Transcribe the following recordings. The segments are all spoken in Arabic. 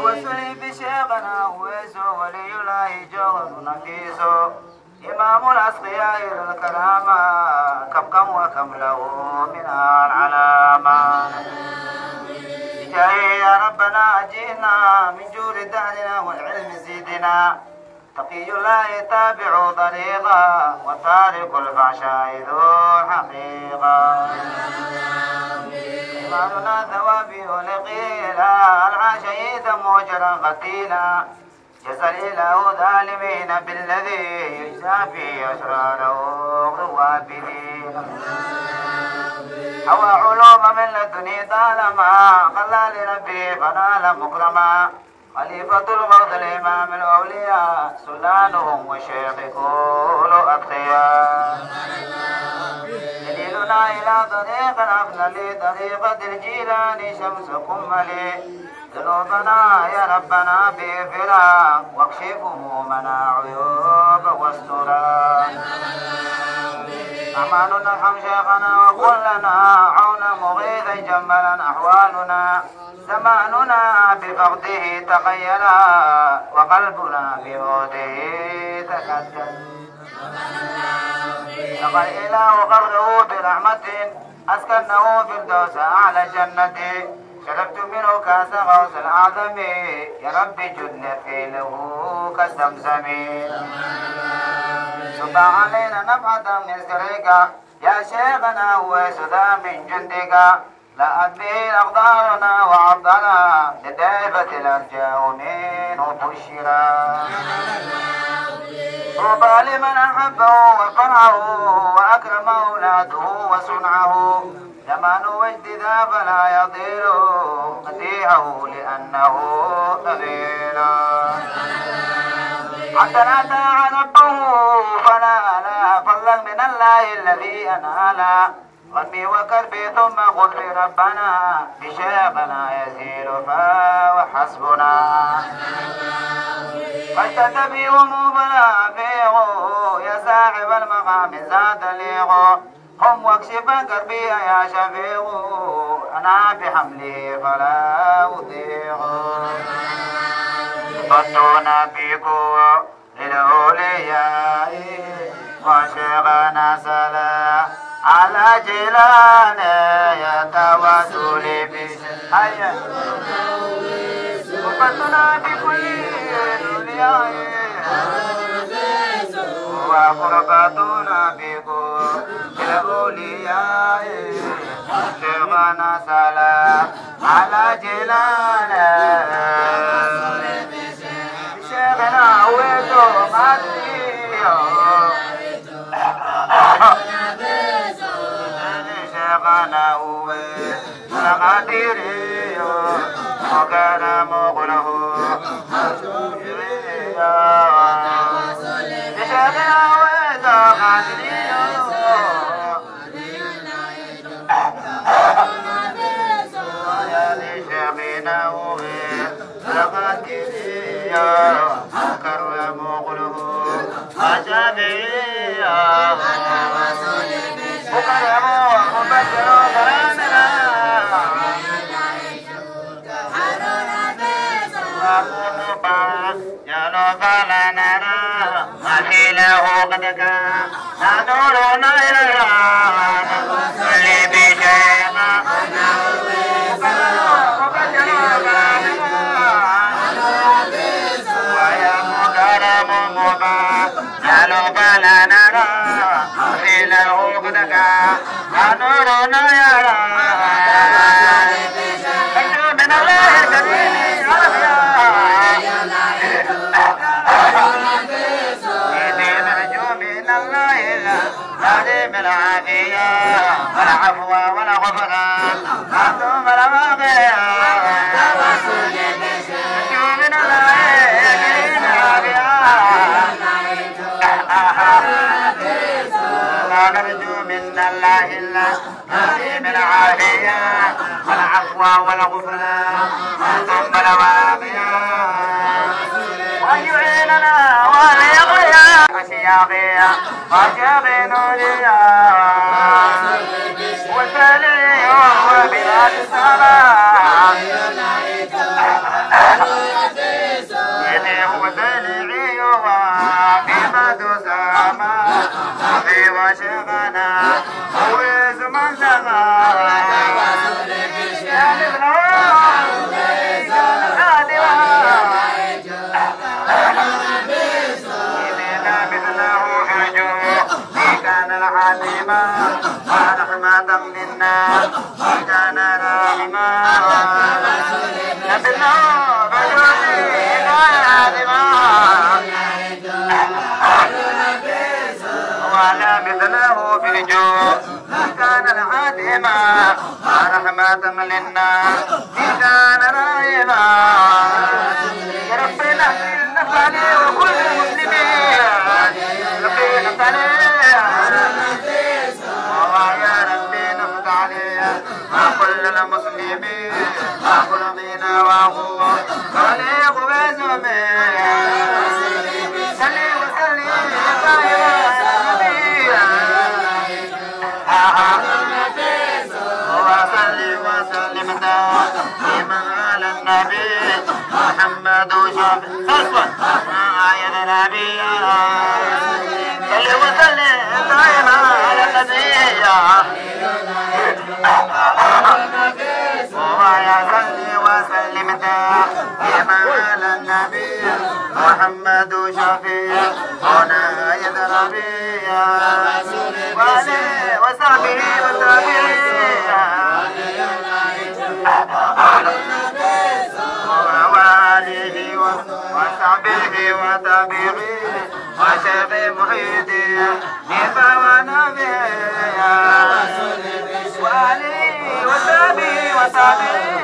توسلي بشيخنا ويسو ولي الله جوهر نفيسو إمام الأسقياء الكرامة كم وكم له من العلامة بجاه يا ربنا أجينا من جود دهرنا والعلم زيدنا تقي الله تابع طريقا وتارك الفحشاء ذو الحقيقة إيماننا ثوابي لقيلا العاشيت موجرا قتيلا جزى الإله ظالمين بالذي يجزى في أسراره غوابه هوى علوم من لدني طالما خلى لربي فنال مكرما خليفة الموت الإمام الأولياء سلطانهم وشيخ كل أتقياء دليلنا إلى طريق الأفضل طريقة الجيلان شمس كملي ذنوبنا يا ربنا بفراق واكشف همومنا عيوب واسترا أمان نرحم شيخنا وقل لنا عون مغيثا جملا أحوالنا زماننا بفقده تخيلا وقلبنا بموته تكدل لقى الإله قبره برحمة أسكنه في الدوس أعلى جنته شربت منه كاس غوث الأعظم يا رب جد في له كالزمزم صب علينا نفحة من سرك يا شيخنا وسدى من جندك لا أدبي أقدارنا وعبدنا لدائبة الأرجاء منه بشرا طوبى لمن أحبه وفرعه وأكرم أولاده وصنعه زمان واجتذاب فلا يطير مديحه لأنه طويل عندنا داع ربه فلا لا فضلا من الله الذي أنال غمي وكربي ثم خذ بربنا بشيخنا يزيل فهو حسبنا فاشتد بهم فلا فيه يا صاحب المقام زاد ليغ قم واكشف كربي يا شفيع أنا بحملي فلا أطيع ضدنا بكو للأولياء وشيخنا سلا على جيلان يتوسل بشيء وفتنا بكل الأولياء وقربتنا بكل الأولياء شيخنا سلام على جيلان شيخنا ويتو مدريو شيخنا هو مقديريو وكان مغله شيخنا ويتو مدريو شيخنا هو مقديريو وكان مغله أجابيو والعفو والغفران أنتم الأماغية من الله لا نرجو من الله إلا من العافية والعفو والغفران أنتم الأماغية وأن يعيننا وليقيا أشياقيا وأشياقي نوريا والفلي وبلاد السلام في وشغنا وزمان لغا ورحمة منا وكان رحمة نبينا بجودنا عالما ولا مثله في الجود كان العادما ورحمة منا وكان رحمة يا ربنا نفعني وكل المسلمين ربنا نفعني كل المسلمين أخلقنا وهو خليق بزمين صلي وسلم دائما وصلي وسلم دائما على النبي محمد شفيع آية النبي صلي وسلم دائما على النبي وصلي وسلم دائما على النبي محمد شفيع هنا يدربي وعليه وصحبه وآله وصحبه وتابعيه وشفيع محيطي نفع ونبيه وآله وصحبه وتابعيه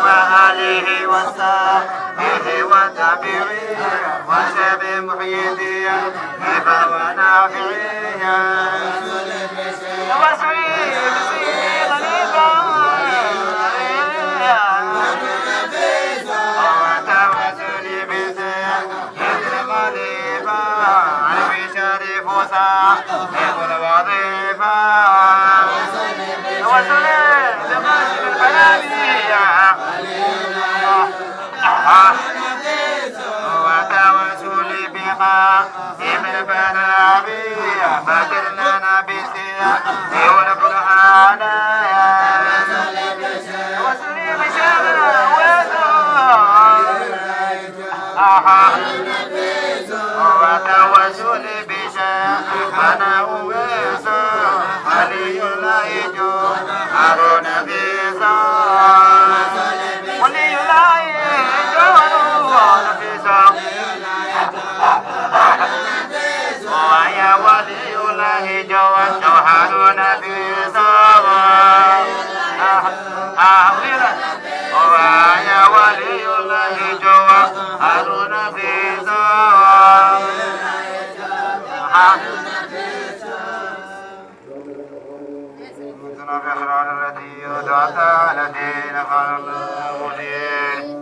وآله وصحبه وتابعيه وشفيع محيطي نفع ونافعيه يقول وظيفة وسلام لماشي البلادية وتوسل بها من البلادية فكرنا بسيا يقول القرآن وسلي بشغل وتوسل أنا ويسا علي لا يجو هارون فيسا ولي لا يجو هارون فيسا ويا ولي لا يجو هارون فيسا ويا ولي لا يجو هارون فيسا في أسرار التي يدعى على دين قال الله لي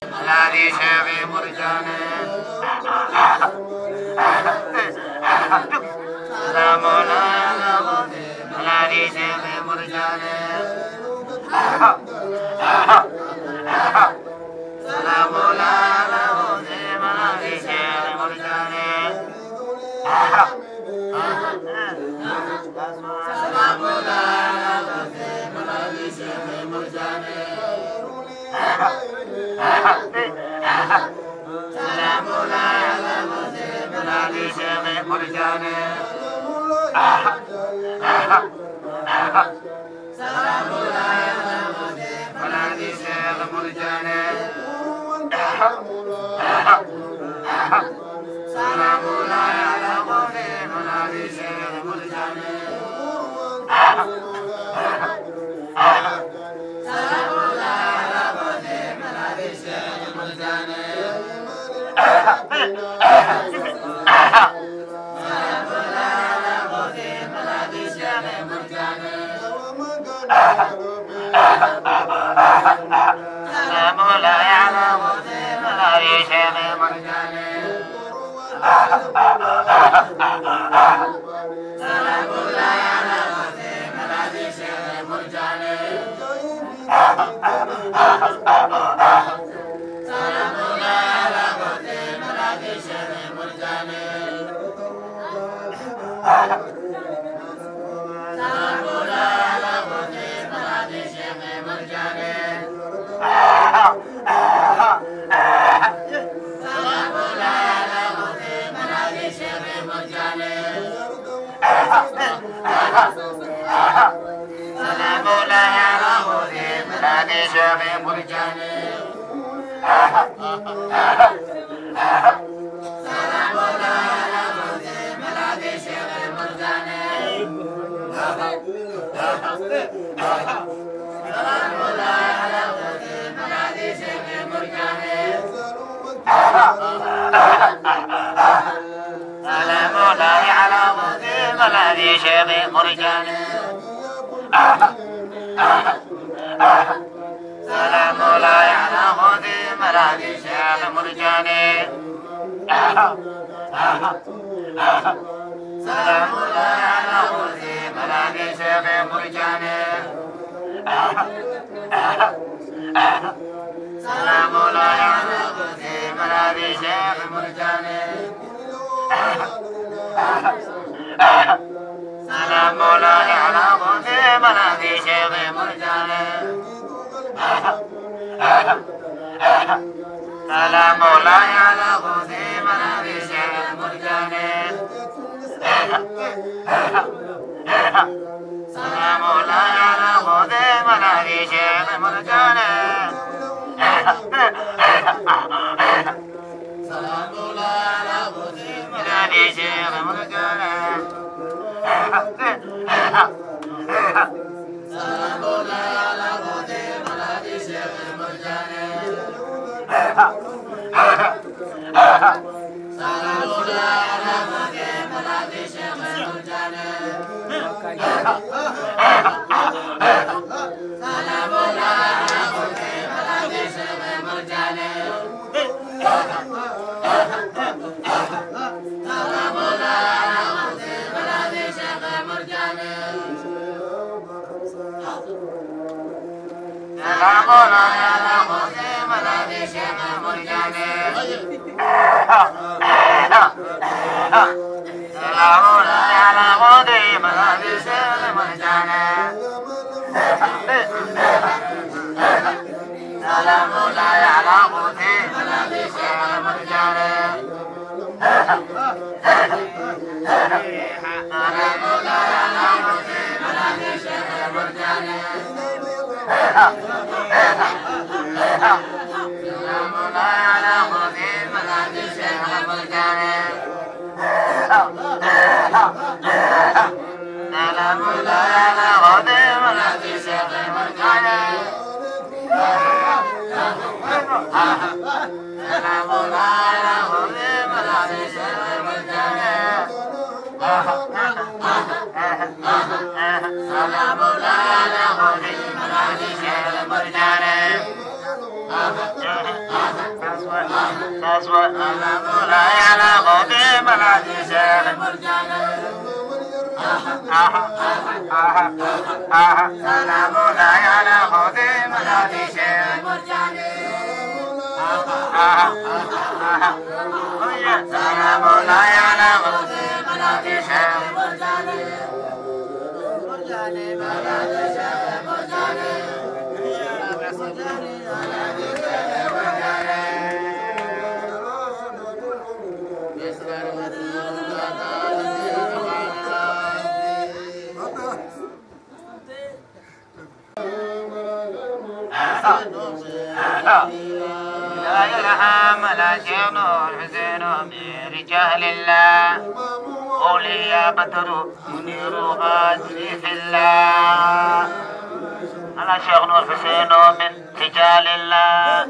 الذي شافي مرجاني سلام الله الذي شافي مرجاني سلام الله لا يعلم لا يشاء من رجال الله قولي يا بدر منير غادري في الله أنا شيخ نور حسين من رجال الله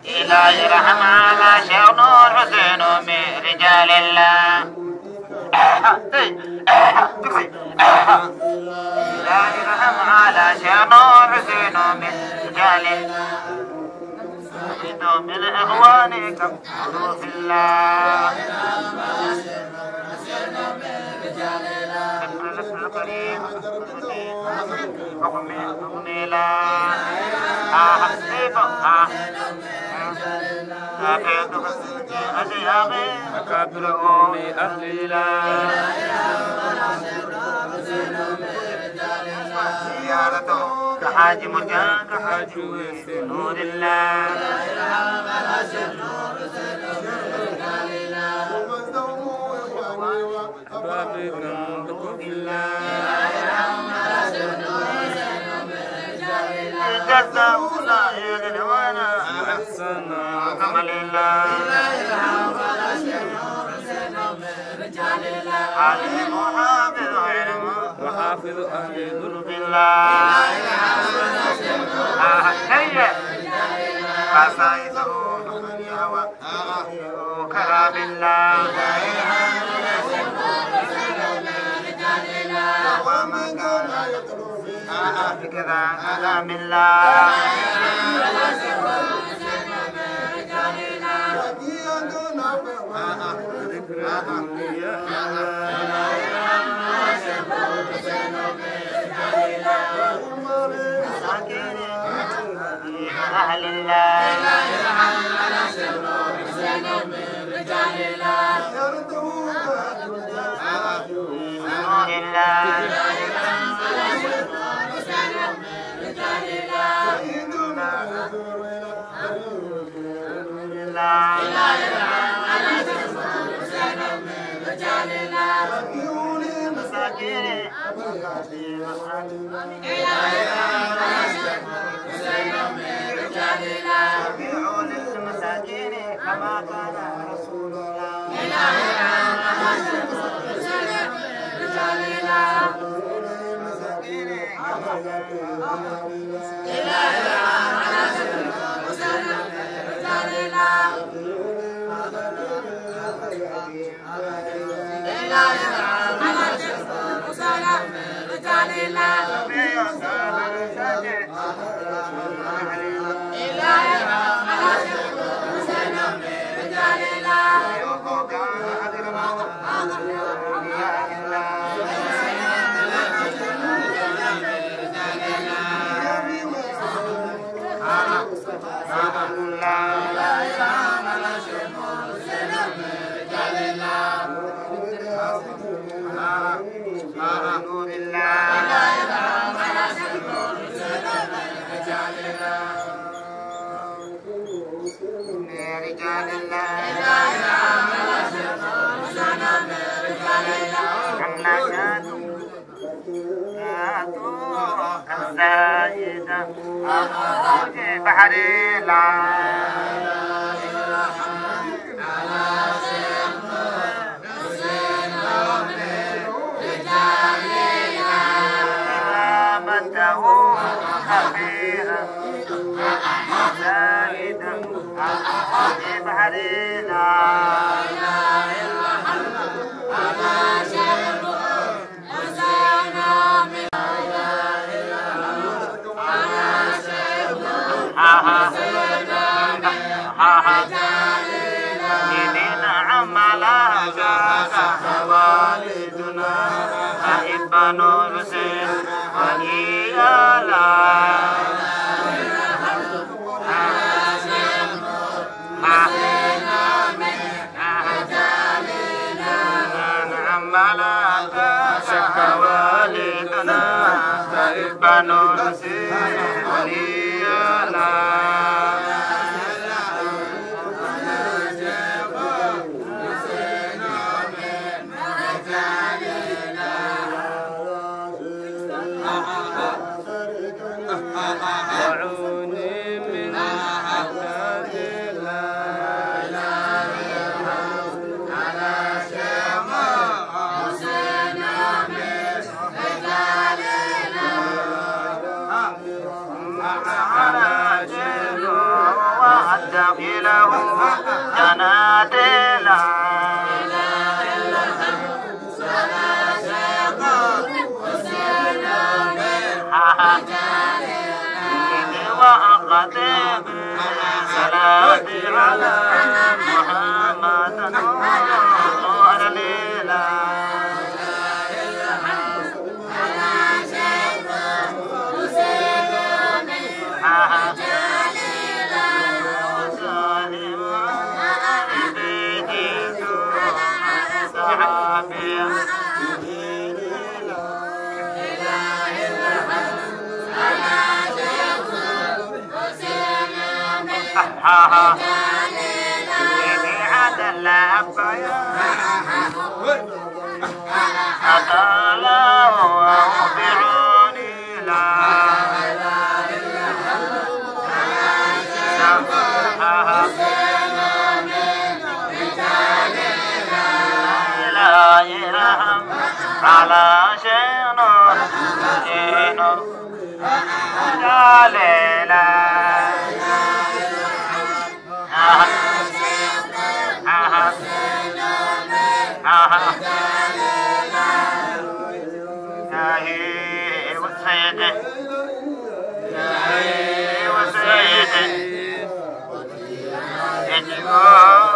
إلهي رحم على شيخ نور حسين من رجال الله إلهي رحم على شيخ نور حسين من رجال الله من إخوانكم في الله القريب أغني لا أحسب أبيض أشياخي أكابر أم أهل الله زيارته كحاج مرجان كحاج نور الله جزاؤنا يغنوانا أحسن عمل الله عليم وحافظ علم وحافظ أهل ذنوب الله هيا قصائده وكرام الله ومن كان يطلب بكذا كلام الله أهل الله كما كان رسول بحر لا نور سين ولي الله شك والدنا تائب نور سين ولي الله له جنات لا وأقدم صلاتي على محمد نور الليلة ها عاد الأبيا أتلا وأوبعني لا لا إله على شنو لا لا وسيدي يجب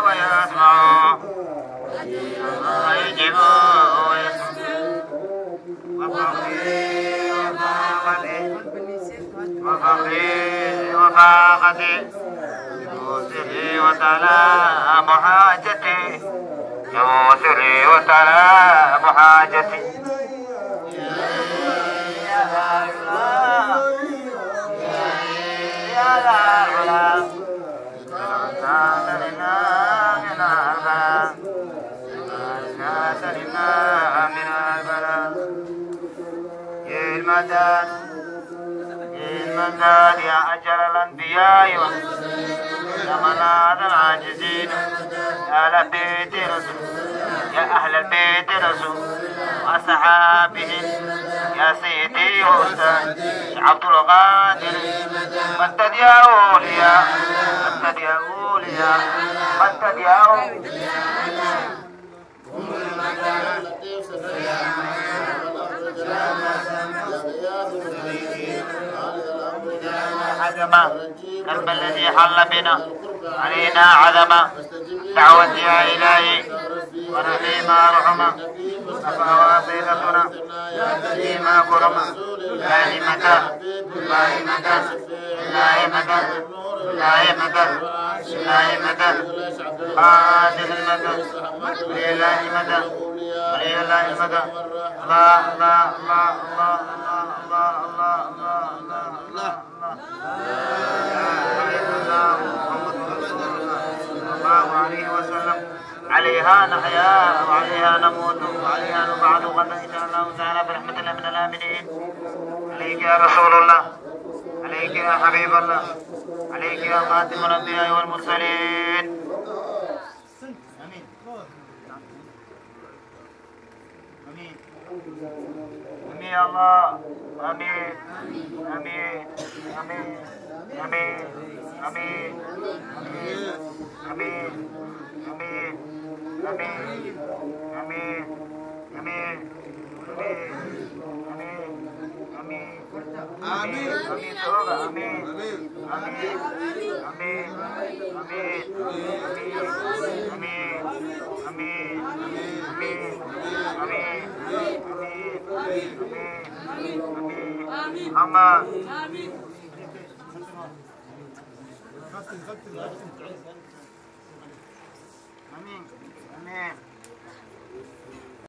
ويسمع ويجب وفخري وفاقتي يوسري وسلام حاجتي يوسري وسلام حاجتي المداد يا أجل الأنبياء يا مناد العاجزين يا أهل بيت رسول يا أهل البيت رسول وأصحابه يا سيدي وأستاذ عبد القادر مدد يا أولياء مدد يا أولياء مدد يا أولياء عدما قلب الذي حل بنا علينا عدما دعوتي يا إلهي ورحيما رحمة أفا وسيلتنا ديما كرما الله مدد الله مدد الله مدد الله مدد الله مدد قادم المدد ولله المدد ولله المدد الله الله الله الله الله الله الله الله الله عليه وسلم عليها نحيا وعليها نموت وعليها نبعث غدا إن شاء الله تعالى برحمة الله من الآمنين. عليك يا رسول الله عليك يا حبيب الله عليك يا خاتم الأنبياء والمرسلين. آمين آمين آمين يا الله آمين آمين آمين آمين آمين آمين آمين آمين آمين آمين آمين آمين آمين آمين توبة آمين آمين آمين آمين آمين آمين آمين آمين آمين أما آمين آمين